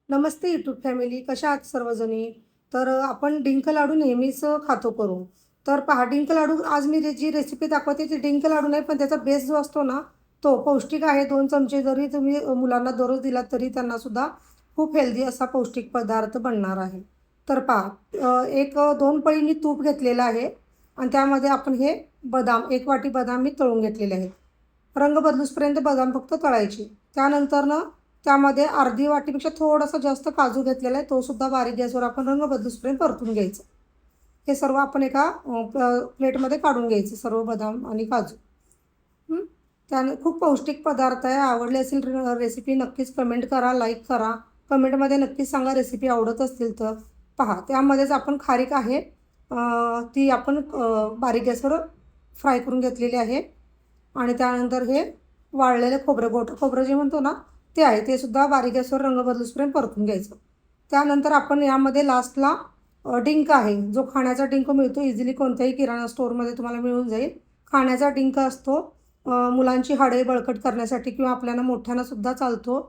नमस्ते YouTube family, कशा आहात सर्वजणी? तर आपण डिंक लाडू नेहमीच खातो करून. तर पहा, डिंक लाडू आज मी जी रेसिपी दाखवते ती डिंक लाडू नाही, पण त्याचा बेस जो असतो ना, तो पौष्टिक आहे. 2 चमचे जरी तुम्ही मुलांना दररोज दिलात तरी त्यांनासुद्धा खूप हेल्दी असा पौष्टिक पदार्थ बनणार आहे. तर पहा, 1-2 पळी मी तूप घेतलेलं आहे आणि त्यामध्ये आपण हे बदाम, 1 वाटी बदाम मी तळून घेतलेले आहेत. रंग बदलूसपर्यंत बदाम फक्त तळायचे. त्यानंतर ना त्यामध्ये अर्धी वाटीपेक्षा थोडासा जास्त काजू घेतलेला आहे, तो सुद्धा बारीक गॅसवर आपण रंग बदलूसपर्यंत परतून घ्यायचं. हे सर्व आपण एका प्लेटमध्ये काढून घ्यायचं, सर्व बदाम आणि काजू. त्याने खूप पौष्टिक पदार्थ आहे. आवडली असेल रेसिपी नक्कीच कमेंट करा, लाईक करा. कमेंटमध्ये नक्कीच सांगा रेसिपी आवडत असतील तर. पहा, त्यामध्येच आपण खारीक आहे, ती आपण बारीक गॅसवर फ्राय करून घेतलेली आहे. आणि त्यानंतर हे वाळलेलं खोबरं, गोटं खोबरं जे म्हणतो ना ते आहे, ते सुद्धा बारीक गॅसवर रंग बदलूसपर्यंत परतून घ्यायचं. त्यानंतर आपण यामध्ये लास्टला डिंक आहे, जो खाण्याचा डिंक मिळतो इझिली, कोणत्याही किराणा स्टोअरमध्ये तुम्हाला मिळून जाईल. खाण्याचा डिंक असतो, मुलांची हाडे बळकट करण्यासाठी किंवा आपल्याला मोठ्यांनासुद्धा चालतो.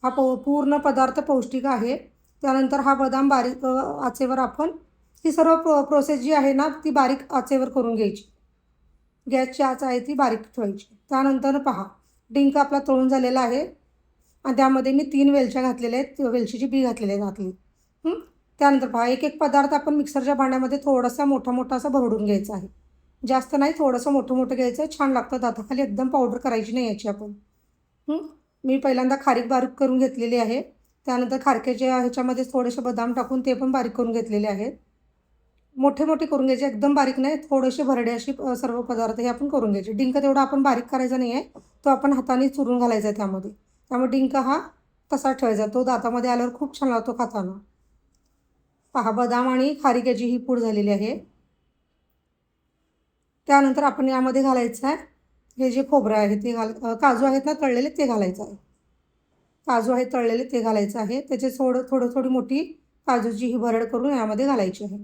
हा पूर्ण पदार्थ पौष्टिक आहे. त्यानंतर हा बदाम बारीक आचेवर आपण ही सर्व प्रोसेस जी आहे ना ती बारीक आचेवर करून घ्यायची. गॅसची आच आहे ती बारीक ठेवायची. त्यानंतर पहा, डिंक आपला तळून झालेला आहे आणि त्यामध्ये मी 3 वेलच्या घातलेल्या आहेत, वेलचीची बी घातलेली आहे आतली. त्यानंतर पहा, एक पदार्थ आपण मिक्सरच्या भांड्यामध्ये थोडासा मोठा असा भरडून घ्यायचा आहे. जास्त नाही, थोडंसं मोठं घ्यायचं आहे, छान लागतं दाताखाली. एकदम पावडर करायची नाही याची आपण. मी पहिल्यांदा खारीक बारीक करून घेतलेली आहे. त्यानंतर खारकेच्या ह्याच्यामध्ये थोडेसे बदाम टाकून ते पण बारीक करून घेतलेले आहेत. मोठे करून घ्यायचे, एकदम बारीक नाही, थोडेसे भरडे असे सर्व पदार्थ हे आपण करून घ्यायचे. डिंक तेवढा आपण बारीक करायचा नाही आहे, तो आपण हाताने चुरून घालायचा आहे त्यामध्ये. त्यामुळे डिंक हा तसा ठेवायचा, तो दातामध्ये आल्यावर खूप छान लागतो खाताना. पहा, बदाम आणि खारीक याची ही पूड झालेली आहे. त्यानंतर आपण यामध्ये घालायचं आहे हे जे खोबरं आहे ते काजू आहेत ना तळलेले, ते घालायचं आहे. काजू आहेत तळलेले ते घालायचं आहे. त्याचे थोडी मोठी काजूची ही भरड करून यामध्ये घालायची आहे.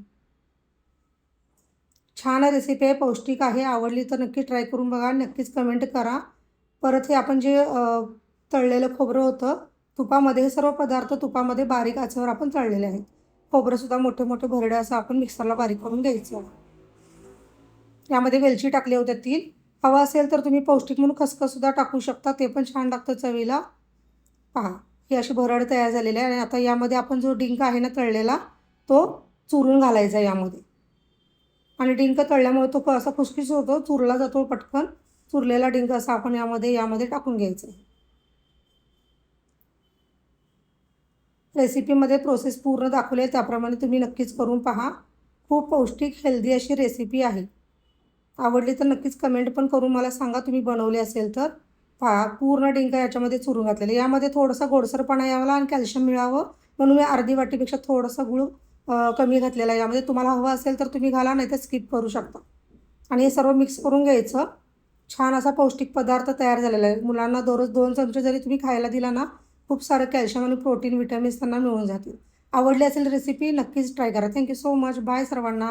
छान रेसिपी आहे, पौष्टिक आहे. आवडली तर नक्की ट्राय करून बघा, नक्कीच कमेंट करा. परत हे आपण जे तळलेलं खोबरं होतं तुपामध्ये, हे सर्व पदार्थ तुपामध्ये बारीक आचेवर आपण तळलेले आहेत. खोबरंसुद्धा मोठे भरडे असं आपण मिक्सरला बारीक करून घ्यायचं. यामध्ये वेलची टाकली होत्या 3. हवा असेल तर तुम्ही पौष्टिक म्हणून खसखससुद्धा टाकू शकता, ते पण छान लागतं चवीला. पहा, ही अशी भरड तयार झालेली आहे आणि आता यामध्ये आपण जो डिंक आहे ना तळलेला, तो चुरून घालायचा यामध्ये. आणि डिंक तळल्यामुळे तो असा खुसखुशीत होतो, चुरला जातो पटकन. चुरलेला डिंक असा आपण यामध्ये टाकून घ्यायचं आहे. रेसिपीमध्ये प्रोसेस पूर्ण दाखवली आहे, त्याप्रमाणे तुम्ही नक्कीच करून पहा. खूप पौष्टिक हेल्दी अशी रेसिपी आहे. आवडली तर नक्कीच कमेंट पण करून मला सांगा तुम्ही बनवले असेल तर. पहा, पूर्ण डिंक याच्यामध्ये चुरून घातलेलं. यामध्ये थोडासा गोडसरपणा यावा आणि कॅल्शियम मिळावं म्हणून मी अर्धी वाटीपेक्षा थोडासा गूळ कमी घातलेला आहे यामध्ये. तुम्हाला हवं असेल तर तुम्ही घाला, नाही तर स्किप करू शकता. आणि हे सर्व मिक्स करून घ्यायचं. छान असा पौष्टिक पदार्थ तयार झालेला आहे. मुलांना दररोज 2 चमचे जरी तुम्ही खायला दिला ना, खूप सारं कॅल्शियम आणि प्रोटीन, विटॅमिन्स त्यांना मिळून जातील. आवडली असेल रेसिपी नक्कीच ट्राय करा. Thank you so much. बाय सर्वांना.